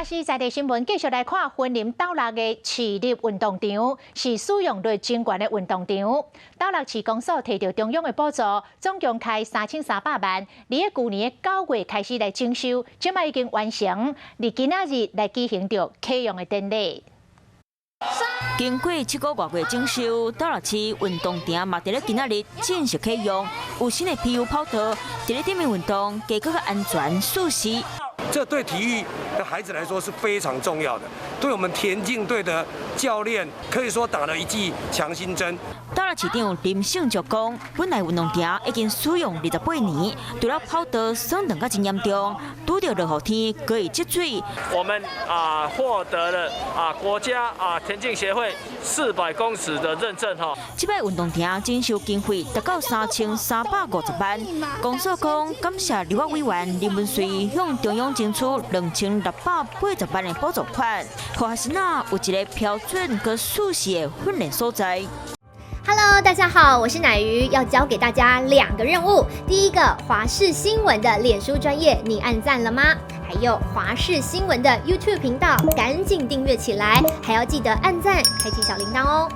是在地新闻，继续来看云林斗六的市立运动场，是使用率真悬的运动场。斗六市公所摕到中央的补助，总共开3300万，伫个去年的9月开始来征收，即卖已经完成，伫今仔日来举行着启用的典礼。 经过7个多月整修，斗六市运动场嘛，伫咧今仔日正式启用，有新的 PU 跑道，伫咧地面运动加更安全舒适。 这对体育的孩子来说是非常重要的，对我们田径队的教练可以说打了一剂强心针。斗六市长林胜竹讲，本来运动场已经使用28年，除了跑道损坏甲真严重，拄到落雨天可以积水。我们获得了国家田径协会400公尺的认证哈。这摆运动场征收经费达到3350万，公所讲感谢立法委员林文水向中央争取2680万的补助款，让学生有一个标准和舒适的训练所在。 Hello， 大家好，我是乃瑜，要教给大家2个任务。第一个，华视新闻的脸书专页，你按赞了吗？还有华视新闻的 YouTube 频道，赶紧订阅起来，还要记得按赞，开启小铃铛哦。